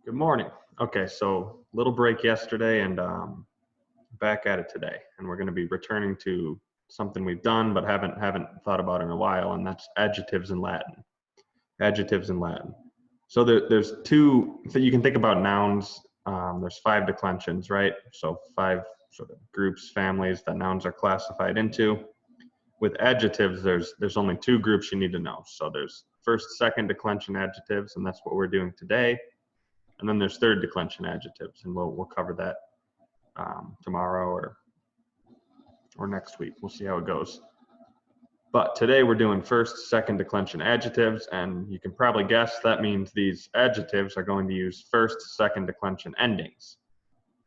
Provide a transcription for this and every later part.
Good morning. Okay, so little break yesterday and back at it today, and we're going to be returning to something we've done but haven't thought about in a while, and that's adjectives in Latin. Adjectives in Latin. So there's two. So you can think about nouns. There's 5 declensions, right? So 5 sort of groups, families that nouns are classified into. With adjectives, there's only 2 groups you need to know. So there's first, second declension adjectives, and that's what we're doing today. And then there's third declension adjectives, and we'll cover that tomorrow or next week. We'll see how it goes. But today we're doing first, second declension adjectives, and you can probably guess that means these adjectives are going to use first, second declension endings.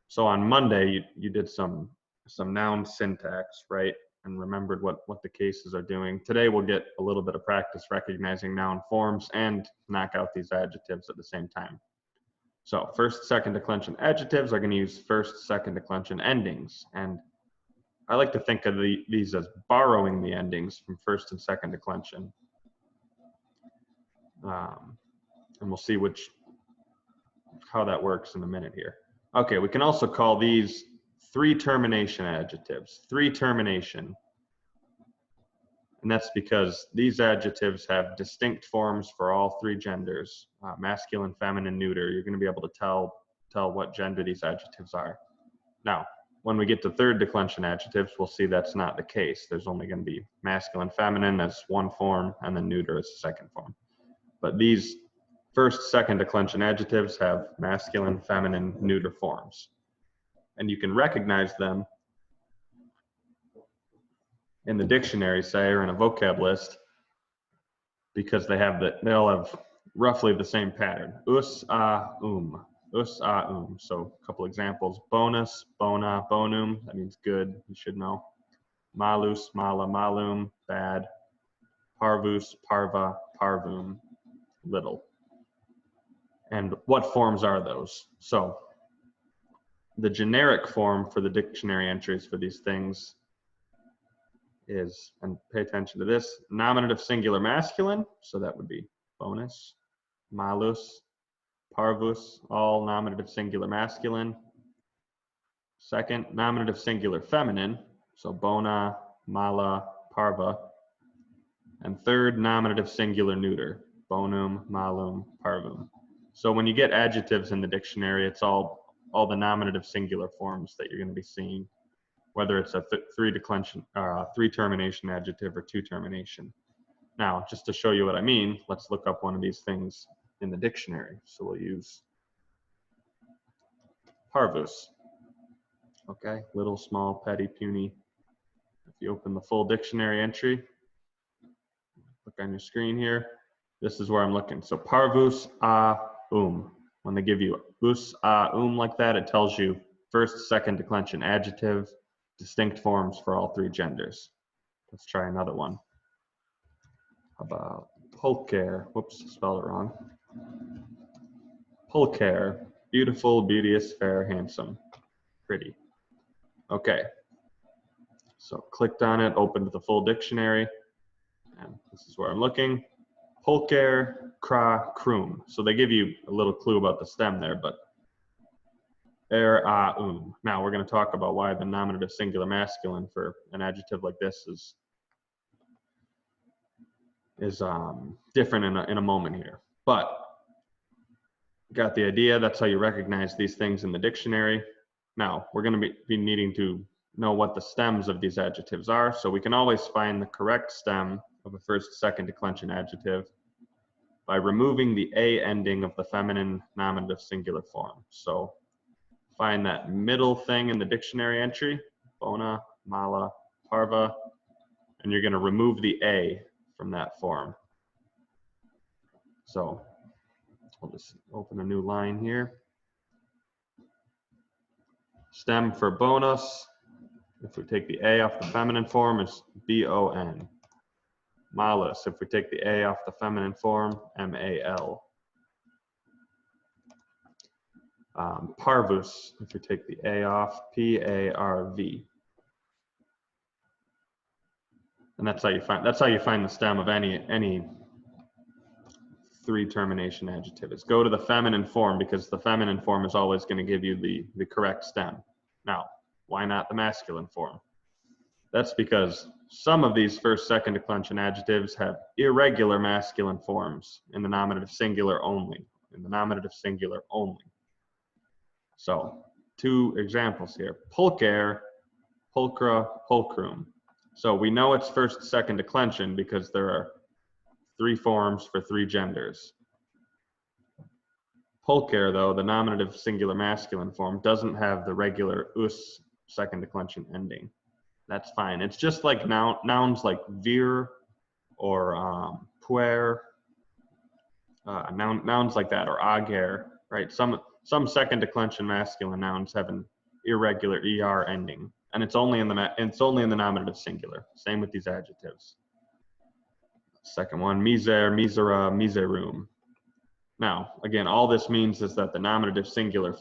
So on Monday you did some noun syntax, right? And remembered what the cases are doing. Today we'll get a little bit of practice recognizing noun forms and knock out these adjectives at the same time. So first, second declension adjectives are going to use first, second declension endings. And I like to think of these as borrowing the endings from first and second declension. And we'll see how that works in a minute here. Okay, we can also call these 3 termination adjectives. 3 termination. And that's because these adjectives have distinct forms for all 3 genders, masculine, feminine, neuter. You're going to be able to tell what gender these adjectives are. Now, when we get to third declension adjectives, we'll see that's not the case. There's only going to be masculine, feminine as one form, and then neuter as a second form. But these first, second declension adjectives have masculine, feminine, neuter forms. And you can recognize them in the dictionary, say, or in a vocab list, because they'll have roughly the same pattern. Us, us, So a couple examples: bonus, bona, bonum. That means good. You should know. Malus, mala, malum. Bad. Parvus, parva, parvum. Little. And what forms are those? So the generic form for the dictionary entries for these things is, and pay attention to this, nominative singular masculine, so that would be bonus, malus, parvus, all nominative singular masculine. Second, nominative singular feminine, so bona, mala, parva. And third, nominative singular neuter, bonum, malum, parvum. So when you get adjectives in the dictionary, it's all the nominative singular forms that you're going to be seeing, whether it's a 3 termination adjective or 2 termination. Now, just to show you what I mean, let's look up one of these things in the dictionary. So we'll use parvus. Okay, little, small, petty, puny. If you open the full dictionary entry, look on your screen here, this is where I'm looking. So parvus when they give you us like that, it tells you first, second declension adjective, distinct forms for all 3 genders. Let's try another one. How about pulcher? Whoops, spelled it wrong. Pulcher, beautiful, beauteous, fair, handsome, pretty. Okay, so clicked on it, opened the full dictionary, and this is where I'm looking. Pulcher, cra, crum. So they give you a little clue about the stem there, but Now we're going to talk about why the nominative singular masculine for an adjective like this is different in a moment here. But got the idea. That's how you recognize these things in the dictionary. Now we're going to be needing to know what the stems of these adjectives are. So we can always find the correct stem of a first, second declension adjective by removing the a ending of the feminine nominative singular form. So find that middle thing in the dictionary entry, bona, mala, parva, and you're going to remove the a from that form. So we'll just open a new line here. Stem for bonus, if we take the a off the feminine form, is bon. Malus, if we take the a off the feminine form, mal. Parvus, if we take the a off, parv. And that's how you find the stem of any three termination adjective is go to the feminine form, because the feminine form is always going to give you the correct stem. Now, why not the masculine form? That's because some of these first, second declension adjectives have irregular masculine forms in the nominative singular only. In the nominative singular only. So, two examples here. Pulcher, pulchra, pulchrum. So we know it's first, second declension because there are three forms for three genders. Pulcher, though, the nominative singular masculine form, doesn't have the regular us second declension ending. That's fine. It's just like nouns like vir or puer, nouns like that, or ager, right? Some second declension masculine nouns have an irregular er ending, and it's only in the nominative singular. Same with these adjectives. Second one, miser, misera, miserum. Now, again, all this means is that the nominative singular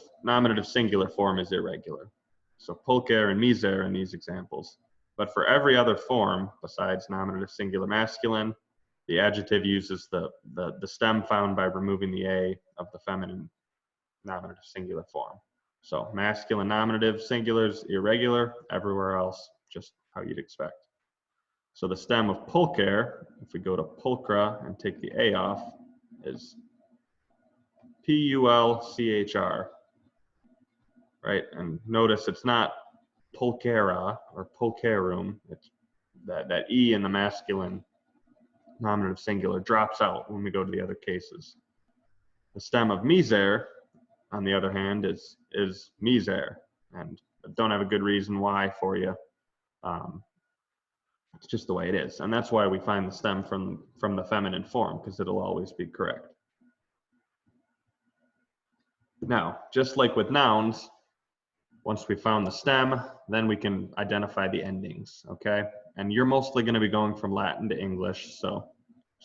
form is irregular. So pulcher and miser in these examples. But for every other form besides nominative singular masculine, the adjective uses the stem found by removing the a of the feminine nominative singular form. So masculine nominative singulars irregular, everywhere else just how you'd expect. So the stem of pulcher, if we go to pulchra and take the a off, is pulchr, right? And notice it's not pulchera or pulcherum. It's that e in the masculine nominative singular drops out when we go to the other cases. The stem of miser, on the other hand, is miser, and I don't have a good reason why for you. It's just the way it is, and that's why we find the stem from the feminine form, because it'll always be correct. Now, just like with nouns, once we found the stem, then we can identify the endings, okay? And you're mostly going to be going from Latin to English, so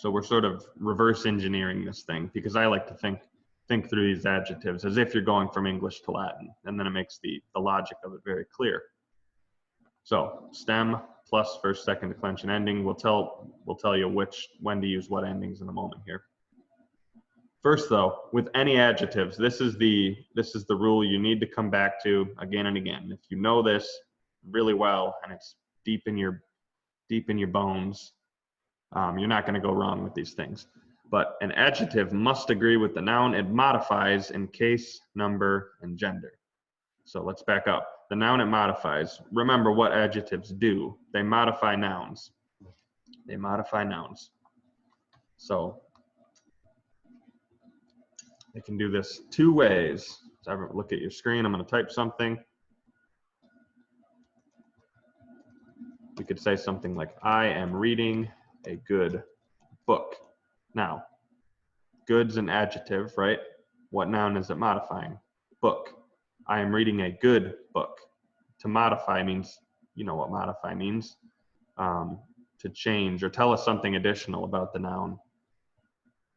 we're sort of reverse engineering this thing, because I like to think through these adjectives as if you're going from English to Latin, and then it makes the logic of it very clear. So stem plus first, second declension ending. We'll tell you when to use what endings in a moment here. First, though, with any adjectives, this is the rule you need to come back to again and again. If you know this really well and it's deep in your bones, you're not going to go wrong with these things. But an adjective must agree with the noun it modifies in case, number, and gender. So let's back up. The noun it modifies. Remember what adjectives do. They modify nouns. They modify nouns. So they can do this two ways. So look at your screen. I'm going to type something. We could say something like, I am reading a good book. Now, good's an adjective, right? What noun is it modifying? Book. I am reading a good book. To modify means, you know what modify means, to change or tell us something additional about the noun.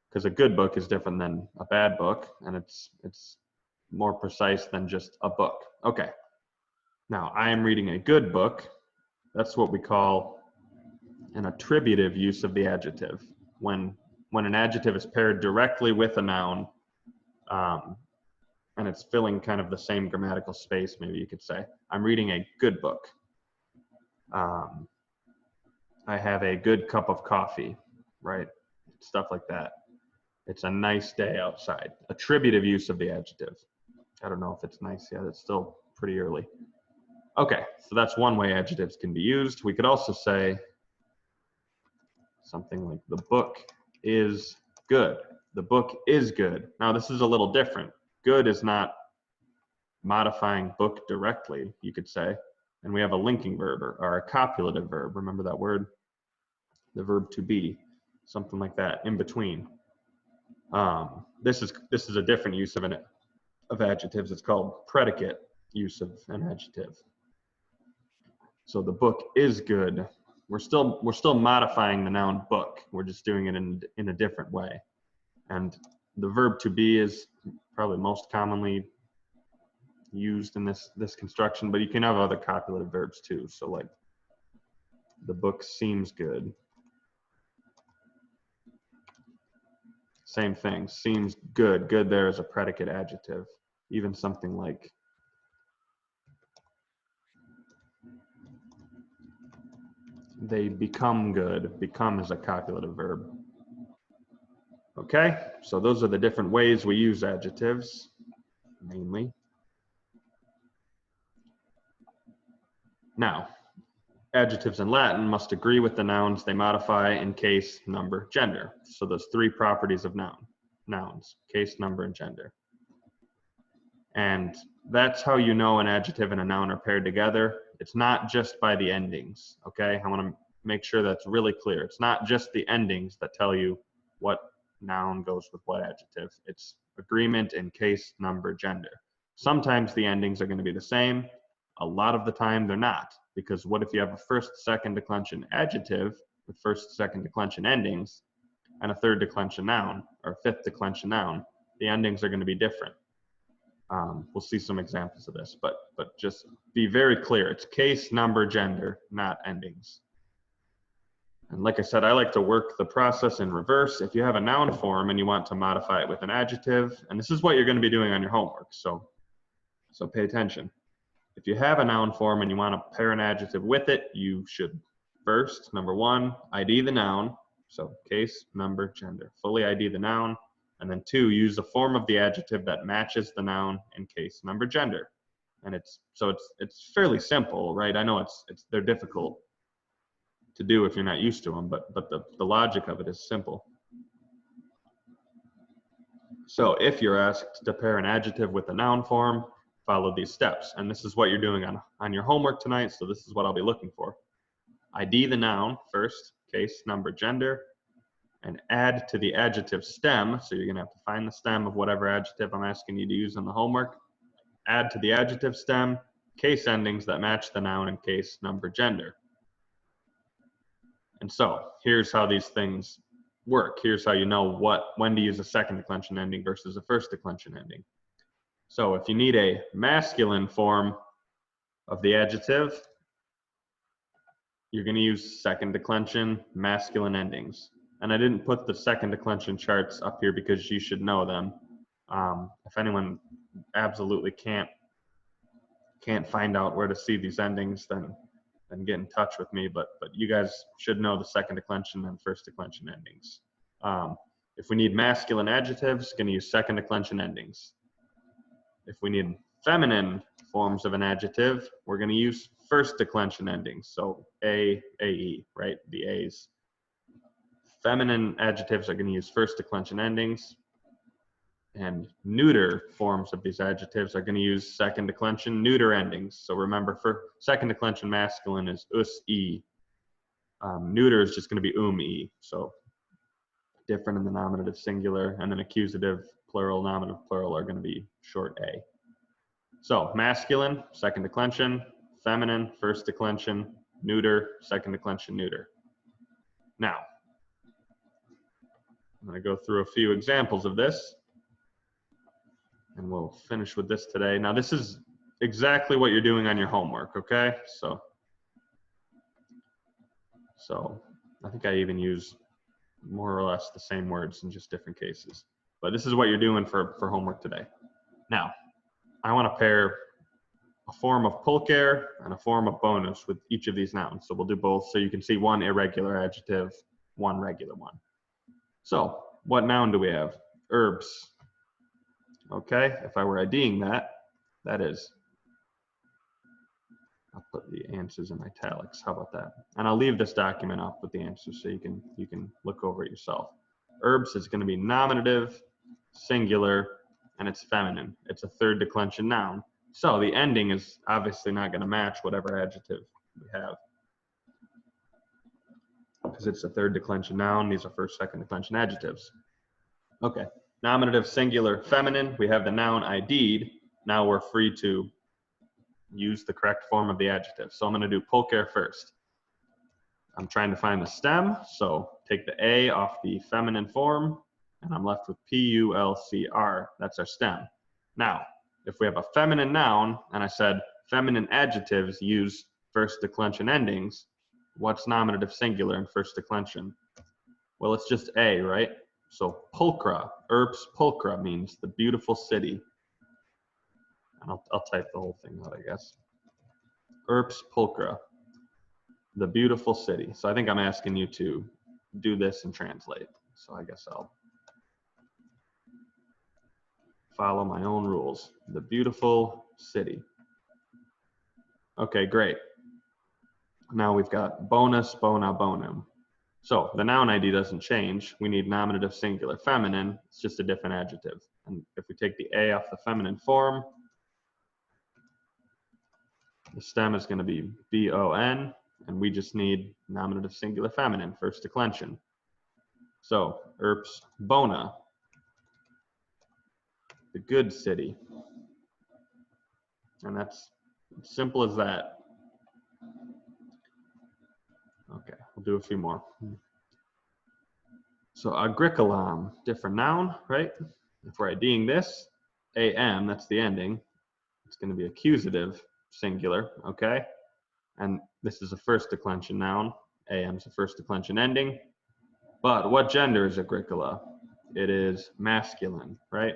Because a good book is different than a bad book, and it's more precise than just a book. Okay. Now, I am reading a good book. That's what we call an attributive use of the adjective. When an adjective is paired directly with a noun, and it's filling kind of the same grammatical space, maybe you could say. I'm reading a good book. I have a good cup of coffee, right? Stuff like that. It's a nice day outside. Attributive use of the adjective. I don't know if it's nice yet. It's still pretty early. Okay, so that's one way adjectives can be used. We could also say something like, the book is good. The book is good. Now, this is a little different. Good is not modifying book directly, you could say. And we have a linking verb or a copulative verb. Remember that word? The verb to be, something like that, in between. This is a different use of adjectives. It's called predicate use of an adjective. So the book is good. We're still modifying the noun book. We're just doing it in a different way. And the verb to be is probably most commonly used in this construction, but you can have other copulative verbs too. So like, the book seems good. Same thing. Seems good. Good there is a predicate adjective. Even something like they become good. Become is a copulative verb. Okay, so those are the different ways we use adjectives, mainly. Now, adjectives in Latin must agree with the nouns they modify in case, number, gender. So those three properties of nouns, case, number, and gender. And that's how you know an adjective and a noun are paired together. It's not just by the endings, okay? I want to make sure that's really clear. It's not just the endings that tell you what noun goes with what adjective. It's agreement in case, number, gender. Sometimes the endings are going to be the same. A lot of the time they're not, because what if you have a first, second declension adjective with first, second declension endings and a third declension noun or a fifth declension noun? The endings are going to be different. We'll see some examples of this, but just be very clear. It's case, number, gender, not endings. And like I said, I like to work the process in reverse. If you have a noun form and you want to modify it with an adjective, and this is what you're going to be doing on your homework, so pay attention. If you have a noun form and you want to pair an adjective with it, you should first, number one, ID the noun. So case, number, gender. Fully ID the noun. And then two, use the form of the adjective that matches the noun in case, number, gender. And it's fairly simple, right? I know they're difficult to do if you're not used to them, but the logic of it is simple. So if you're asked to pair an adjective with a noun form, follow these steps. And this is what you're doing on your homework tonight, so this is what I'll be looking for. ID the noun first, case, number, gender, and add to the adjective stem. So you're going to have to find the stem of whatever adjective I'm asking you to use in the homework. Add to the adjective stem case endings that match the noun in case, number, gender. And so here's how these things work. Here's how you know when to use a second declension ending versus a first declension ending. So if you need a masculine form of the adjective, you're going to use second declension masculine endings. And I didn't put the second declension charts up here because you should know them. If anyone absolutely can't find out where to see these endings, then get in touch with me. But you guys should know the second declension and first declension endings. If we need masculine adjectives, going to use second declension endings. If we need feminine forms of an adjective, we're going to use first declension endings. So A, AE, right? The A's. Feminine adjectives are going to use first declension endings. And neuter forms of these adjectives are going to use second declension neuter endings. So remember, for second declension masculine is us, e. Neuter is just going to be e. So different in the nominative singular, and then accusative, plural, nominative, plural are going to be short a. So masculine, second declension, feminine, first declension, neuter, second declension, neuter. Now, I'm going to go through a few examples of this, and we'll finish with this today. Now, this is exactly what you're doing on your homework, okay? So I think I even use more or less the same words in just different cases. But this is what you're doing for homework today. Now, I want to pair a form of pulcher and a form of bonus with each of these nouns. So we'll do both so you can see one irregular adjective, one regular one. So what noun do we have? Herbs. Okay, if I were IDing that is, I'll put the answers in italics. How about that? And I'll leave this document up with the answers so you can look over it yourself. Herbs is going to be nominative, singular, and it's feminine. It's a third declension noun. So the ending is obviously not going to match whatever adjective we have, because it's a third declension noun. These are first, second declension adjectives. Okay, nominative, singular, feminine. We have the noun ID'd. Now we're free to use the correct form of the adjective. So I'm going to do pulcher first. I'm trying to find the stem, so take the A off the feminine form, and I'm left with P-U-L-C-R. That's our stem. Now, if we have a feminine noun, and I said feminine adjectives use first declension endings, what's nominative singular in first declension? Well, it's just A, right? So pulchra, Erbs pulchra means the beautiful city. And I'll type the whole thing out, I guess. Erbs pulchra, the beautiful city. So I think I'm asking you to do this and translate. So I guess I'll follow my own rules. The beautiful city. Okay, great. Now we've got bonus, bona, bonum. So the noun ID doesn't change. We need nominative singular feminine. It's just a different adjective. And if we take the A off the feminine form, the stem is going to be B-O-N, and we just need nominative singular feminine, first declension. So Erbs bona, the good city. And that's simple as that. Okay, we'll do a few more. So agricolam, different noun, right? If we're IDing this, am, that's the ending. It's going to be accusative, singular, okay? And this is a first declension noun. Am is a first declension ending. But what gender is agricola? It is masculine, right?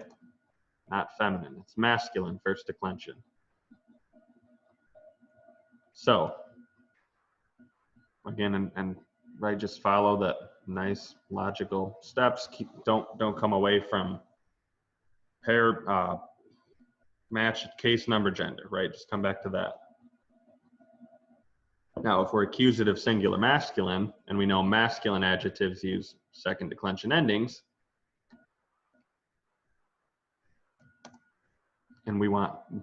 Not feminine. It's masculine, first declension. So, again, and right, just follow that nice logical steps. Don't come away from pair match case number gender, right? Just come back to that. Now, if we're accusative singular masculine, and we know masculine adjectives use second declension endings, and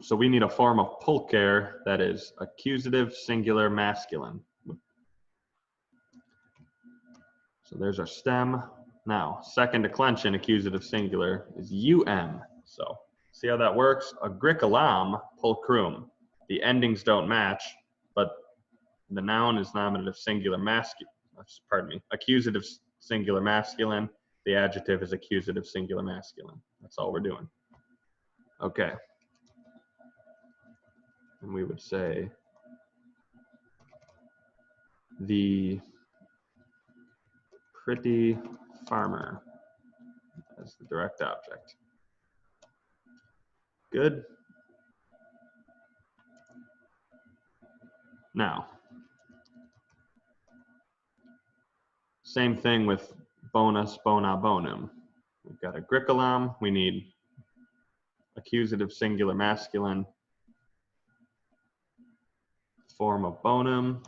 so we need a form of pulcher that is accusative singular masculine. So there's our stem. Now, second declension accusative singular is um. So see how that works? Agricolam pulchrum. The endings don't match, but the noun is nominative singular masculine. Pardon me. Accusative singular masculine. The adjective is accusative singular masculine. That's all we're doing. Okay. And we would say the pretty farmer as the direct object. Good. Now, same thing with bonus, bona, bonum. We've got agricolam. We need accusative singular masculine form of bonum.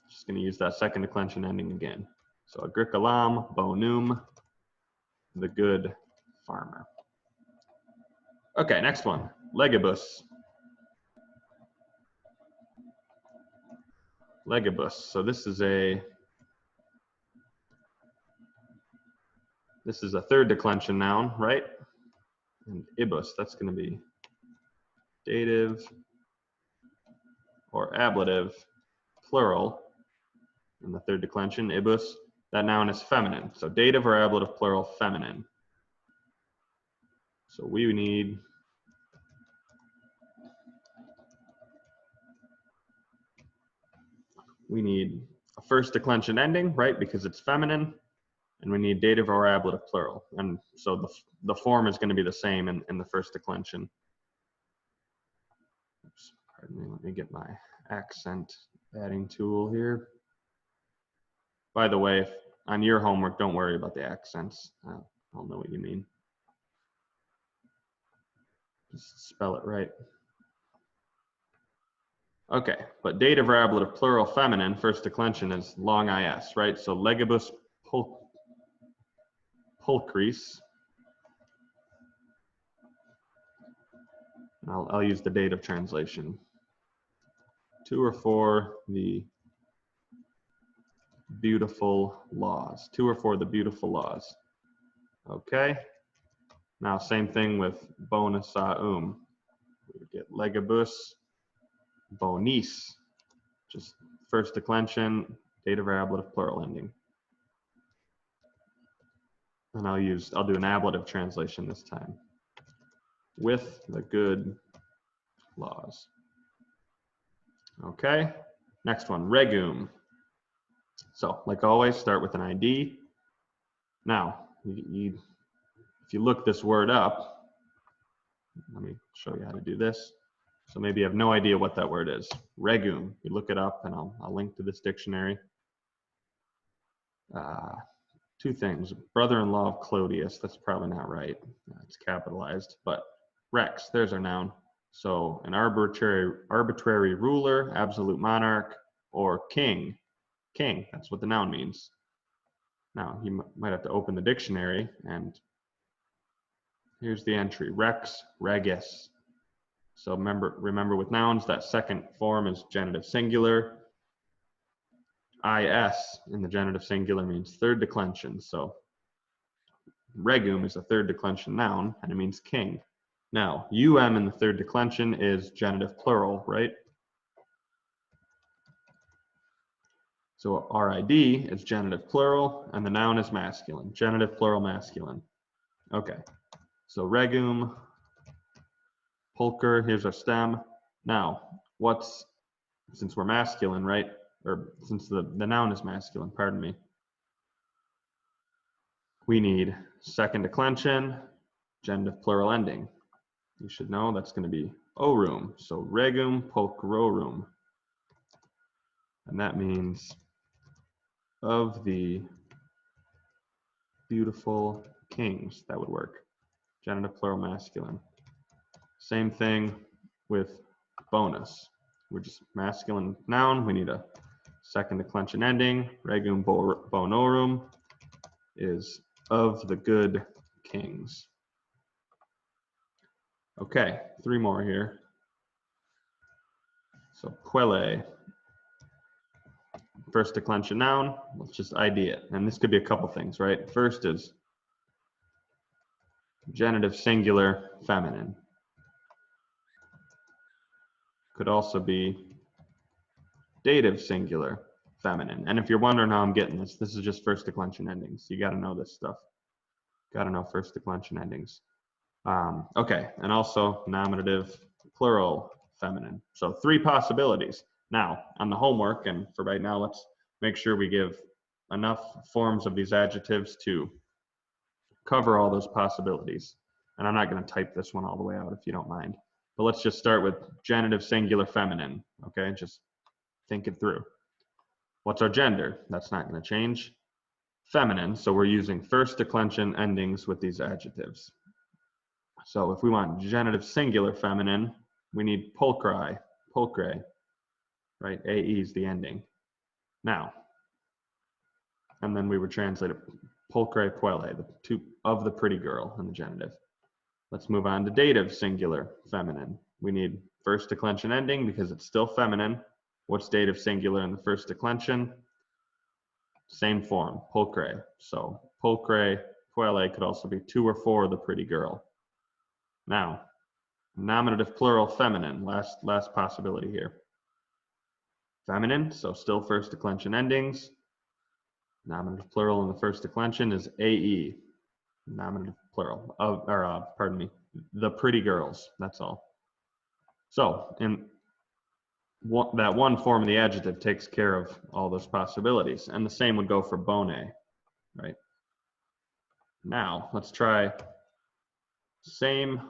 Just going to use that second declension ending again. So agricolam, bonum, the good farmer. Okay, next one, legibus. Legibus. So this is a third declension noun, right? And ibus, that's going to be dative or ablative, plural. In the third declension, ibus, that noun is feminine. So dative or ablative, plural, feminine. So we need a first declension ending, right? Because it's feminine. And we need dative or ablative plural. And so the form is going to be the same in the first declension. Oops, pardon me, let me get my accent adding tool here. By the way, on your homework, don't worry about the accents. I'll know what you mean. Just spell it right. Okay, but dative or ablative plural feminine, first declension is long is, right? So legibus pulchris. I'll use the dative translation. 2 or 4, the beautiful laws. 2 or 4, the beautiful laws. Okay. Now, same thing with bonus We would get legibus bonis. Just first declension, dative or ablative plural ending. And I'll do an ablative translation this time. With the good laws. Okay, next one, regum. So, like always, start with an ID. Now, you if you look this word up, let me show you how to do this. So maybe you have no idea what that word is. Regum. You look it up, and I'll link to this dictionary. Two things. Brother-in-law of Clodius. That's probably not right. It's capitalized. But Rex, there's our noun. So an arbitrary ruler, absolute monarch, or king. King, that's what the noun means. Now, you might have to open the dictionary, and here's the entry. Rex, regis. So remember with nouns, that second form is genitive singular. Is in the genitive singular means third declension. So regum is a third declension noun, and it means king. Now, in the third declension is genitive plural, right? So RID is genitive plural, and the noun is masculine. Genitive plural masculine. Okay, so regum, pulcher, here's our stem. Now, since we're masculine, right? Or since the noun is masculine, pardon me. We need second declension, genitive plural ending. You should know that's going to be orum. So regum pulchrorum. And that means of the beautiful kings. That would work. Genitive plural masculine. Same thing with bonus. We're just masculine noun. We need a second declension ending. Regum bonorum is of the good kings. Okay, three more here. So puelle, first declension noun. Let's just ID it. And this could be a couple things, right? First is genitive singular feminine. Could also be dative singular feminine. And if you're wondering how I'm getting this is just first declension endings. You got to know this stuff. Got to know first declension endings. Okay, and also nominative plural feminine. So three possibilities. Now, on the homework, and for right now, let's make sure we give enough forms of these adjectives to cover all those possibilities. And I'm not going to type this one all the way out if you don't mind. But let's just start with genitive singular feminine, okay? Just think it through. What's our gender? That's not going to change. Feminine, so we're using first declension endings with these adjectives. So if we want genitive singular feminine, we need pulchri, right? AE is the ending. Now, and then we would translate it pulchre puelle, the two of the pretty girl in the genitive. Let's move on to dative singular feminine. We need first declension ending because it's still feminine. What's dative singular in the first declension? Same form, pulchre. So pulchre puelle could also be two or four, the pretty girl. Now, nominative plural feminine, last possibility here. Feminine, so still first declension endings. Nominative plural in the first declension is AE. Nominative plural, pardon me, the pretty girls, that's all. So, that one form of the adjective takes care of all those possibilities, and the same would go for bone, right? Now, let's try same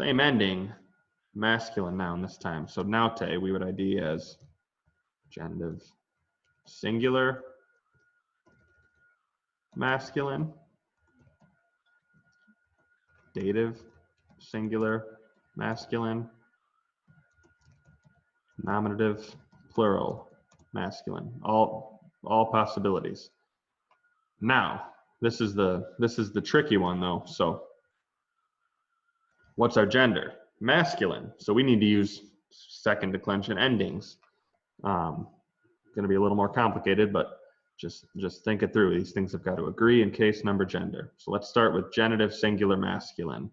ending, masculine noun this time. So naute, we would ID as genitive singular masculine, dative singular masculine, nominative plural masculine. All possibilities. Now, this is the tricky one though. So what's our gender? Masculine. So we need to use second declension endings. Going to be a little more complicated, but just think it through. These things have got to agree in case, number, gender. So let's start with genitive singular masculine.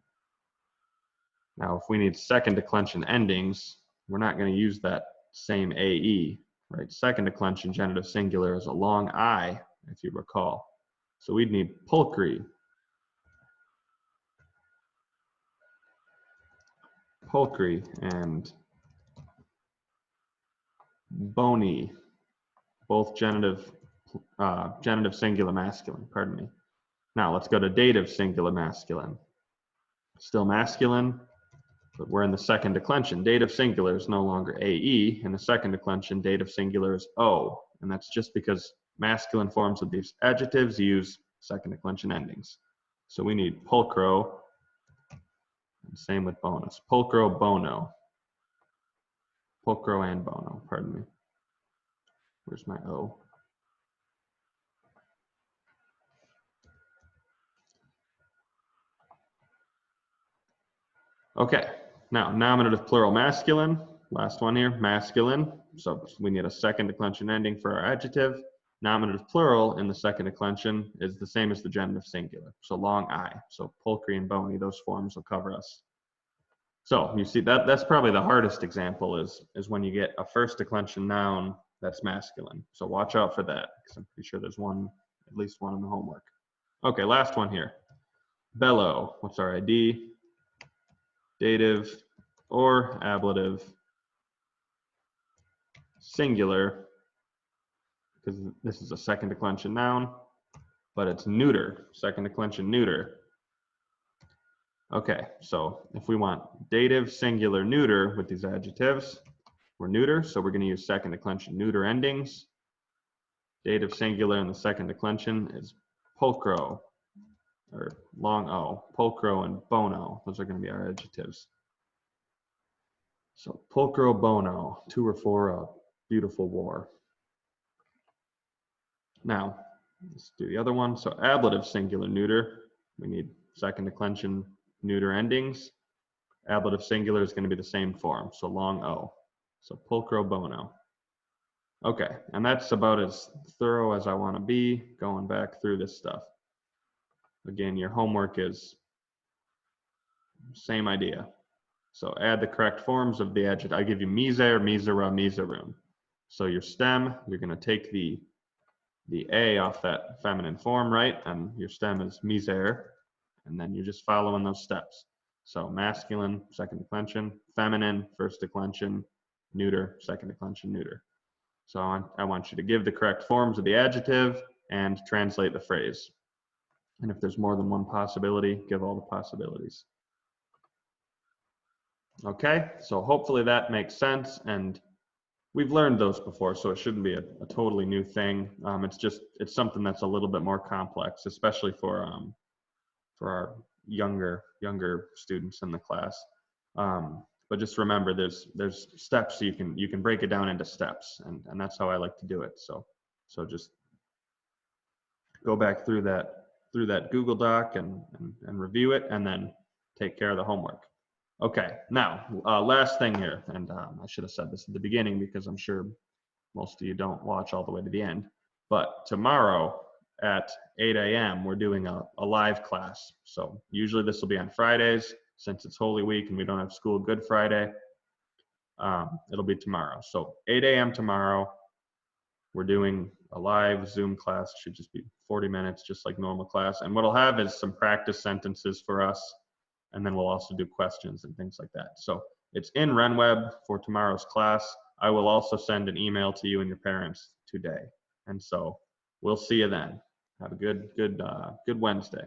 Now, if we need second declension endings, we're not going to use that same AE, right? Second declension genitive singular is a long I, if you recall. So we'd need pulchri, and bony, both genitive singular masculine, pardon me. Now let's go to dative singular masculine. Still masculine, but we're in the second declension. Dative singular is no longer AE. In the second declension, dative singular is O. And that's just because masculine forms of these adjectives use second declension endings. So we need pulchro, and same with bonus. Pulchro, bono. Pulchro and bono, pardon me. Where's my O? Okay, now nominative plural masculine. Last one here, masculine. So we need a second declension ending for our adjective. Nominative plural in the second declension is the same as the genitive singular. So long I. So pulchri and bony, those forms will cover us. So you see that's probably the hardest example is when you get a first declension noun that's masculine. So watch out for that because I'm pretty sure there's one, at least one in the homework. Okay, last one here. Bellow. What's our ID? Dative or ablative singular, because this is a second declension noun, but it's neuter, second declension neuter. Okay, so if we want dative singular neuter with these adjectives, we're neuter, so we're going to use second declension neuter endings. Dative singular in the second declension is pulchro, or long O, pulchro and bono. Those are going to be our adjectives. So pulchro bono, 2 or 4, a beautiful war. Now, let's do the other one. So ablative singular neuter, we need second declension neuter endings. Ablative singular is going to be the same form, so long O. So pulchro bono. Okay, and that's about as thorough as I want to be going back through this stuff. Again, your homework is same idea. So add the correct forms of the adjective. I give you miser, misera, miserum. So your stem, you're going to take the A off that feminine form, right? And your stem is miser, and then you're just following those steps. So masculine, second declension, feminine, first declension, neuter, second declension, neuter. So I want you to give the correct forms of the adjective and translate the phrase. And if there's more than one possibility, give all the possibilities. Okay, so hopefully that makes sense, and we've learned those before, so it shouldn't be a totally new thing. It's something that's a little bit more complex, especially for our younger students in the class. But just remember, there's steps. You can break it down into steps, and that's how I like to do it. So just go back through that Google Doc and review it, and then take care of the homework. Okay, now last thing here, and I should have said this at the beginning because I'm sure most of you don't watch all the way to the end. But tomorrow at 8 a.m. we're doing a live class. So usually this will be on Fridays. Since it's Holy Week and we don't have school Good Friday, it'll be tomorrow. So 8 a.m. tomorrow, we're doing a live Zoom class. It should just be 40 minutes, just like normal class. And what I'll have is some practice sentences for us, and then we'll also do questions and things like that. So it's in RenWeb for tomorrow's class. I will also send an email to you and your parents today. And so we'll see you then. Have a good Wednesday.